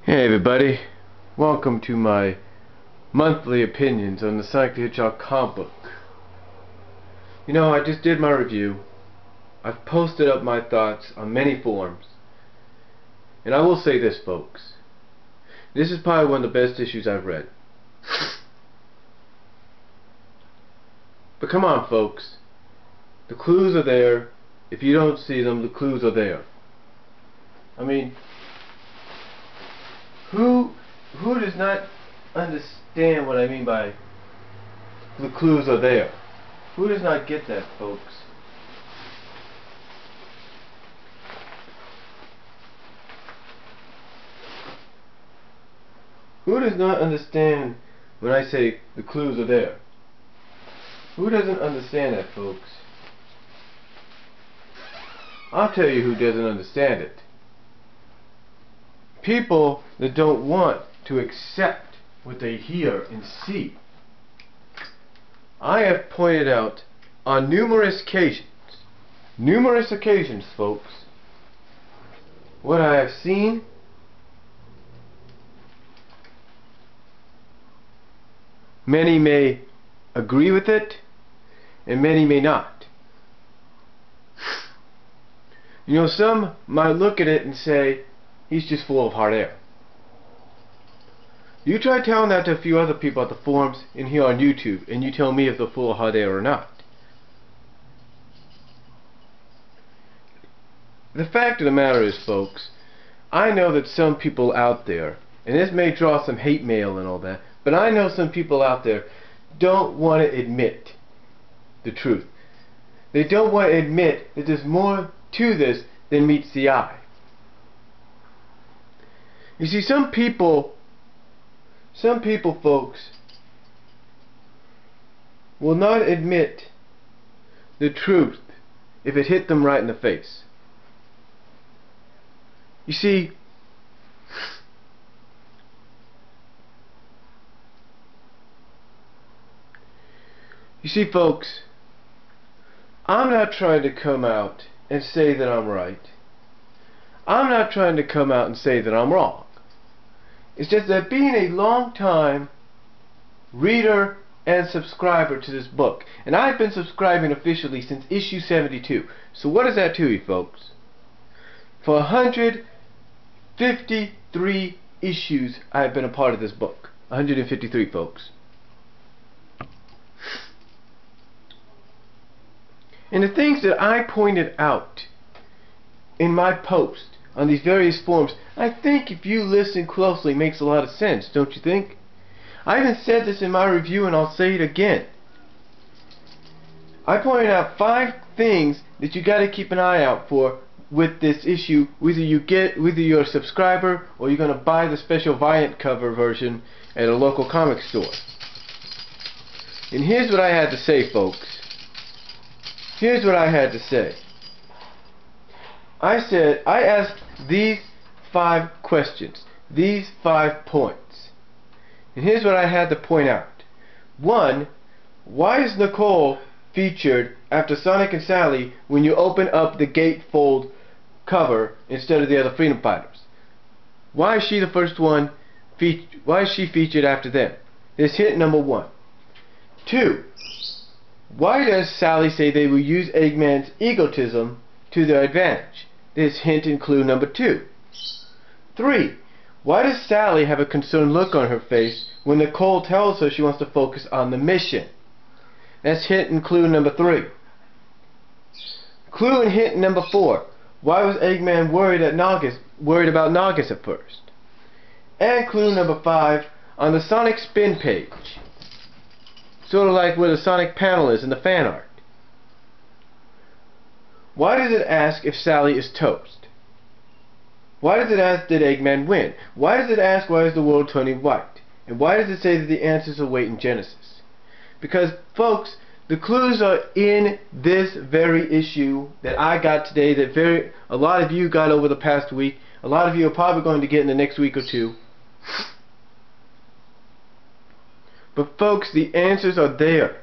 Hey everybody, welcome to my monthly opinions on the Sonic the Hedgehog comic book. You know, I just did my review. I've posted up my thoughts on many forums. And I will say this, folks. This is probably one of the best issues I've read. But come on, folks. The clues are there. If you don't see them, the clues are there. I mean, who does not understand what I mean by the clues are there? Who does not get that, folks? Who does not understand when I say the clues are there? Who doesn't understand that, folks? I'll tell you who doesn't understand it. People that don't want to accept what they hear and see. I have pointed out on numerous occasions, folks, what I have seen. Many may agree with it, and many may not. You know, some might look at it and say, he's just full of hot air. You try telling that to a few other people at the forums and here on YouTube, and you tell me if they're full of hot air or not. The fact of the matter is, folks, I know that some people out there, and this may draw some hate mail and all that, but I know some people out there don't want to admit the truth. They don't want to admit that there's more to this than meets the eye. You see, some people, folks, will not admit the truth if it hit them right in the face. You see, folks, I'm not trying to come out and say that I'm right. I'm not trying to come out and say that I'm wrong. It's just that being a long-time reader and subscriber to this book, and I've been subscribing officially since issue 72. So what does that tell you, folks? For 153 issues, I've been a part of this book. 153, folks. And the things that I pointed out in my post on these various forums, I think if you listen closely, makes a lot of sense, don't you think? I even said this in my review, and I'll say it again. I pointed out 5 things that you got to keep an eye out for with this issue, whether you're a subscriber or you're going to buy the special variant cover version at a local comic store. And here's what I had to say, folks. Here's what I had to say. I asked these 5 questions, these 5 points. And here's what I had to point out. 1, why is Nicole featured after Sonic and Sally when you open up the gatefold cover instead of the other Freedom Fighters? Why is she the first one? Why is she featured after them? There's hint number 1. 2, why does Sally say they will use Eggman's egotism to their advantage? There's hint and clue number 2. 3, why does Sally have a concerned look on her face when Nicole tells her she wants to focus on the mission? That's hint and clue number 3. Clue and hint number 4. Why was Eggman worried about Naugus at first? And clue number 5, on the Sonic spin page. Sort of like where the Sonic panel is in the fan art. Why does it ask if Sally is toast? Why does it ask, did Eggman win? Why does it ask, why is the world turning white? And why does it say that the answers await in Genesis? Because, folks, the clues are in this very issue that I got today, that a lot of you got over the past week. A lot of you are probably going to get in the next week or two. But folks, the answers are there.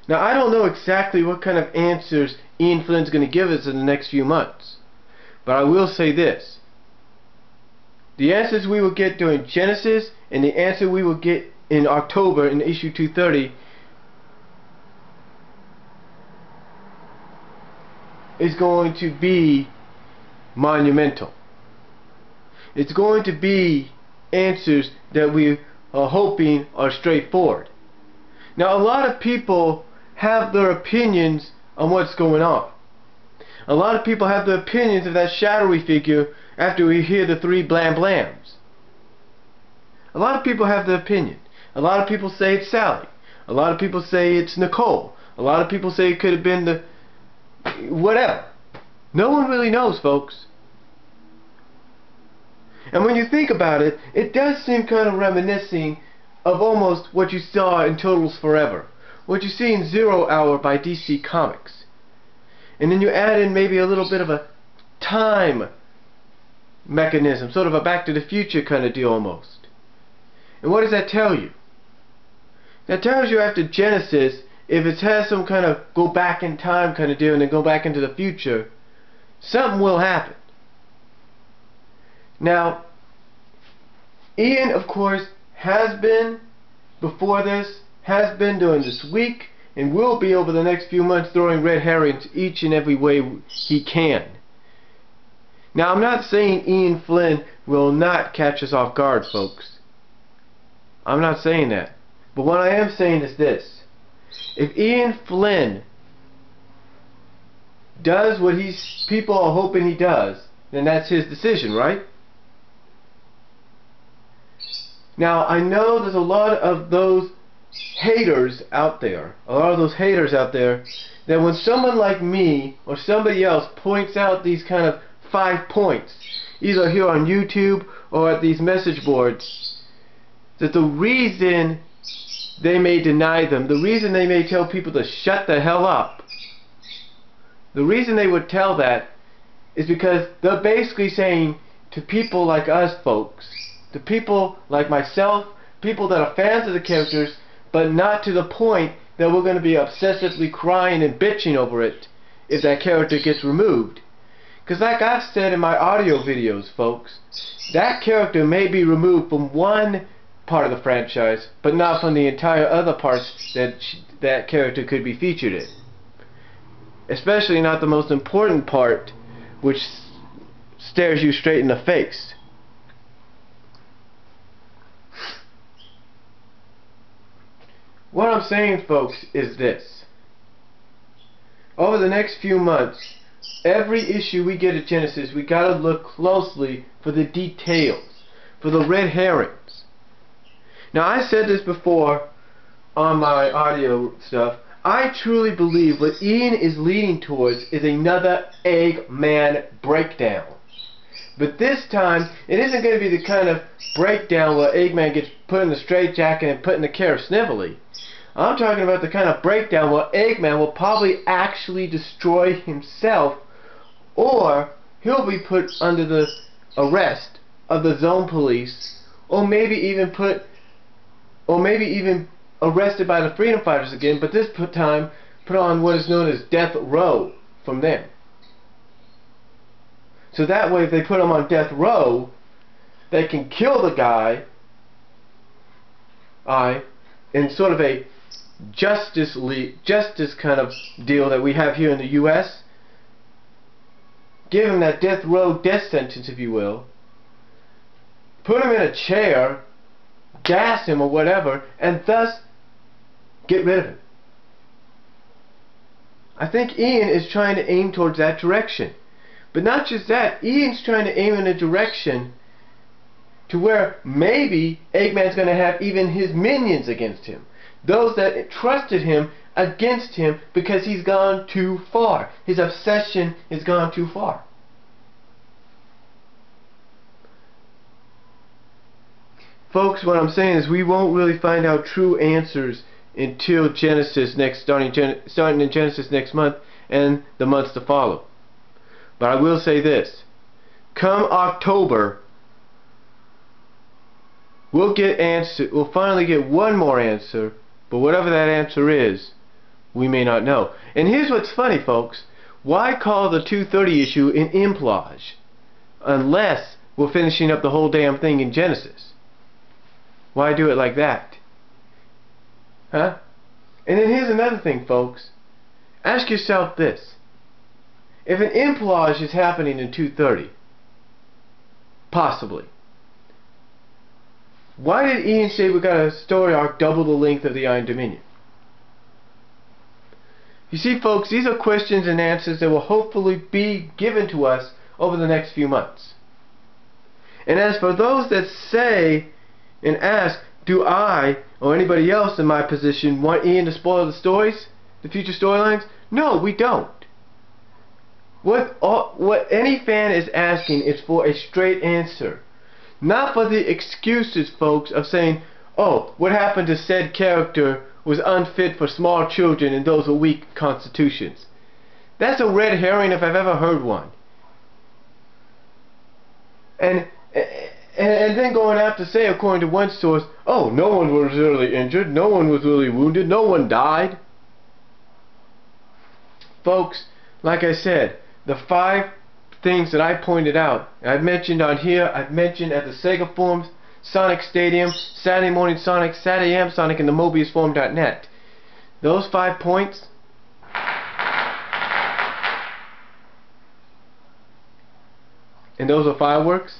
Now, I don't know exactly what kind of answers Ian Flynn's going to give us in the next few months. But I will say this. The answers we will get during Genesis and the answer we will get in October in issue 230 is going to be monumental. It's going to be answers that we are hoping are straightforward. Now, a lot of people have their opinions on what's going on. A lot of people have their opinions of that shadowy figure after we hear the three blam blams. A lot of people have their opinion. A lot of people say it's Sally. A lot of people say it's Nicole. A lot of people say it could have been the whatever. No one really knows, folks. And when you think about it, it does seem kind of reminiscing of almost what you saw in Turtles Forever, what you see in Zero Hour by DC Comics. And then you add in maybe a little bit of a time mechanism, sort of a Back to the Future kind of deal almost. And what does that tell you? That tells you after Genesis, if it has some kind of go back in time kind of deal and then go back into the future, something will happen. Now, Ian, of course, has been, before this, has been during this week, and will be over the next few months throwing red herrings each and every way he can. Now, I'm not saying Ian Flynn will not catch us off guard, folks. I'm not saying that. But what I am saying is this. If Ian Flynn does what people are hoping he does, then that's his decision, right? Now, I know there's a lot of those haters out there, that when someone like me or somebody else points out these kind of 5 points, either here on YouTube or at these message boards, that the reason they may deny them, the reason they may tell people to shut the hell up, the reason they would tell that is because they're basically saying to people like us folks, to people like myself, people that are fans of the characters, but not to the point that we're going to be obsessively crying and bitching over it if that character gets removed. Because like I've said in my audio videos, folks, that character may be removed from one part of the franchise, but not from the entire other parts that that character could be featured in. Especially not the most important part, which stares you straight in the face. What I'm saying, folks, is this. Over the next few months, every issue we get at Genesis, we gotta look closely for the details, for the red herrings. Now, I said this before on my audio stuff. I truly believe what Ian is leading towards is another Eggman breakdown. But this time, it isn't going to be the kind of breakdown where Eggman gets put in the straitjacket and put in the care of Snively. I'm talking about the kind of breakdown where Eggman will probably actually destroy himself, or he'll be put under the arrest of the Zone Police, or maybe even arrested by the Freedom Fighters again, but this time put on what is known as death row from them. So that way, if they put him on death row, they can kill the guy in sort of a justice kind of deal that we have here in the U.S. Give him that death row death sentence, if you will. Put him in a chair, gas him or whatever, and thus get rid of him. I think Ian is trying to aim towards that direction. But not just that, Ian's trying to aim in a direction to where maybe Eggman's going to have even his minions against him. Those that trusted him against him because he's gone too far. His obsession has gone too far. Folks, what I'm saying is we won't really find out true answers until Genesis starting in Genesis next month and the months to follow. But I will say this. Come October, we'll finally get one more answer, but whatever that answer is, we may not know. And here's what's funny, folks. Why call the 230 issue an implage? Unless we're finishing up the whole damn thing in Genesis. Why do it like that? Huh? And then here's another thing, folks. Ask yourself this. If an implage is happening in 2:30, possibly, why did Ian say we got a story arc double the length of the Iron Dominion? You see, folks, these are questions and answers that will hopefully be given to us over the next few months. And as for those that say and ask, do I or anybody else in my position want Ian to spoil the stories, the future storylines? No, we don't. What any fan is asking is for a straight answer. Not for the excuses, folks, of saying, oh, what happened to said character was unfit for small children and those with weak constitutions. That's a red herring if I've ever heard one. And then going out to say, according to one source, oh, no one was really injured, no one was really wounded, no one died. Folks, like I said, the 5 things that I pointed out, I've mentioned on here, I've mentioned at the Sega forums, Sonic Stadium, Saturday Morning Sonic, Saturday AM Sonic, and the MobiusForum.net. Those 5 points, and those are fireworks,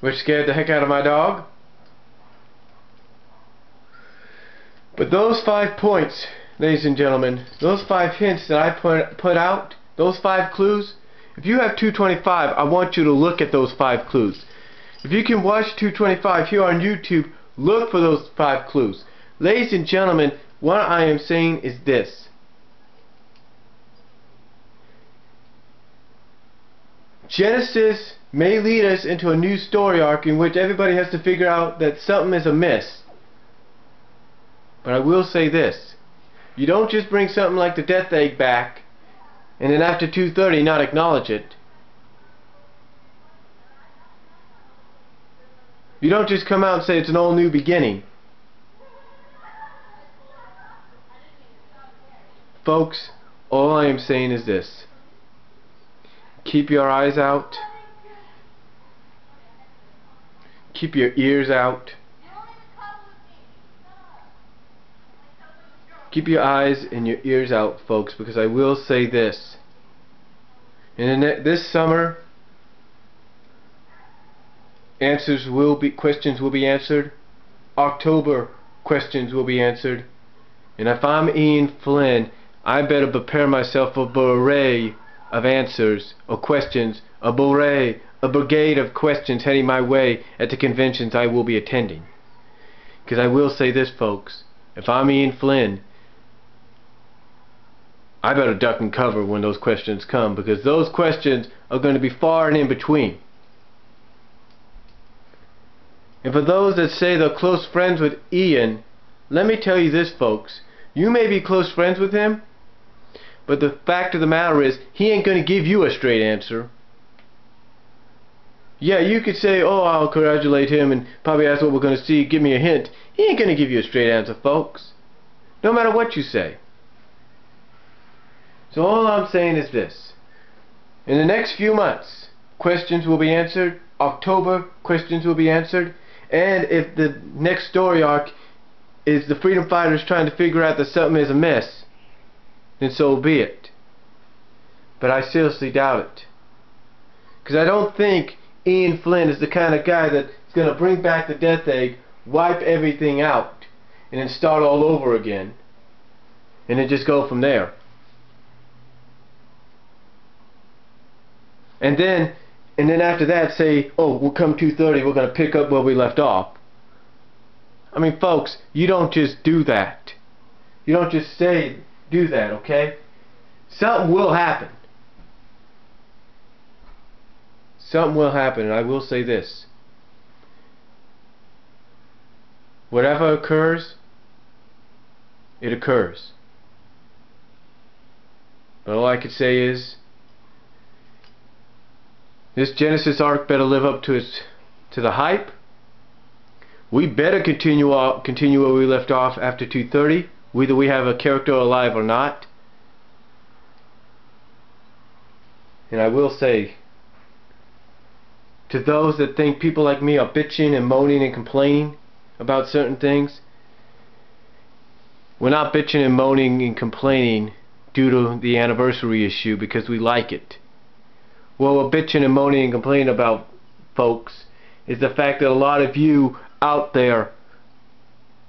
which scared the heck out of my dog. But those 5 points, ladies and gentlemen, those 5 hints that I put out, those 5 clues, if you have 225, I want you to look at those 5 clues. If you can watch 225 here on YouTube, look for those 5 clues. Ladies and gentlemen, what I am saying is this. Genesis may lead us into a new story arc in which everybody has to figure out that something is amiss. But I will say this. You don't just bring something like the Death Egg back and then after 2:30 not acknowledge it. You don't just come out and say it's an all new beginning. Folks, all I am saying is this. Keep your eyes out. Keep your ears out. Keep your eyes and your ears out, folks, because I will say this. This summer, questions will be answered. October, questions will be answered. And if I'm Ian Flynn, I better prepare myself for a beret of answers or questions, a brigade of questions heading my way at the conventions I will be attending. Because I will say this, folks, if I'm Ian Flynn, I better duck and cover when those questions come, because those questions are going to be far and in between. And for those that say they're close friends with Ian, let me tell you this, folks. You may be close friends with him, but the fact of the matter is, he ain't going to give you a straight answer. Yeah, you could say, oh, I'll congratulate him and probably ask what we're going to see, give me a hint. He ain't going to give you a straight answer, folks. No matter what you say. So all I'm saying is this. In the next few months, questions will be answered. October, questions will be answered. And if the next story arc is the freedom fighters trying to figure out that something is amiss, then so be it. But I seriously doubt it. Because I don't think Ian Flynn is the kind of guy that's going to bring back the Death Egg, wipe everything out, and then start all over again. And then just go from there. And then after that say, oh, we'll come 2:30, we're going to pick up where we left off. I mean, folks, you don't just do that. You don't just do that, okay? Something will happen. Something will happen, and I will say this. Whatever occurs, it occurs. But all I could say is, this Genesis arc better live up to the hype. We better continue where we left off after 2:30, whether we have a character alive or not. And I will say, to those that think people like me are bitching and moaning and complaining about certain things. We're not bitching and moaning and complaining due to the anniversary issue because we like it. What we're bitching and moaning and complaining about, folks, is the fact that a lot of you out there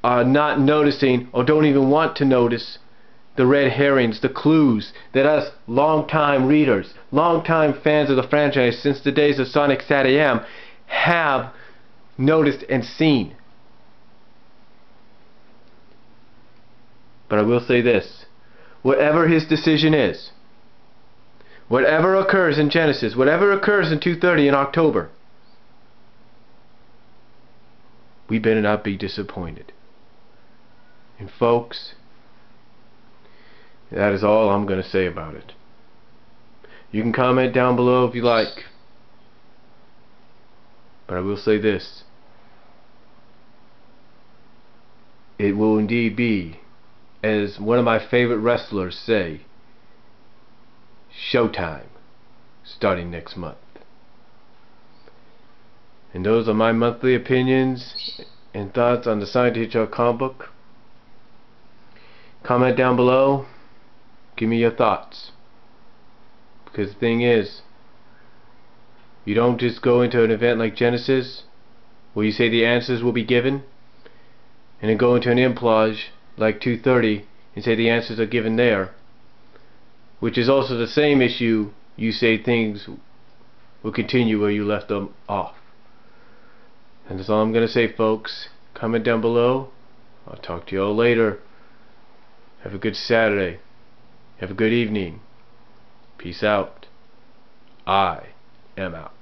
are not noticing or don't even want to notice the red herrings, the clues that us long-time readers, long-time fans of the franchise since the days of Sonic SatAM have noticed and seen. But I will say this: whatever his decision is, whatever occurs in Genesis, whatever occurs in 2:30 in October, we better not be disappointed. And folks, that is all I'm going to say about it. You can comment down below if you like, but I will say this: it will indeed be, as one of my favorite wrestlers say, showtime starting next month. And those are my monthly opinions and thoughts on the Sonic the Hedgehog comic book. Comment down below, give me your thoughts, because the thing is, you don't just go into an event like Genesis where you say the answers will be given and then go into an implage like 2:30 and say the answers are given there, which is also the same issue. You say things will continue where you left them off. And that's all I'm going to say, folks. Comment down below. I'll talk to you all later. Have a good Saturday. Have a good evening. Peace out. I am out.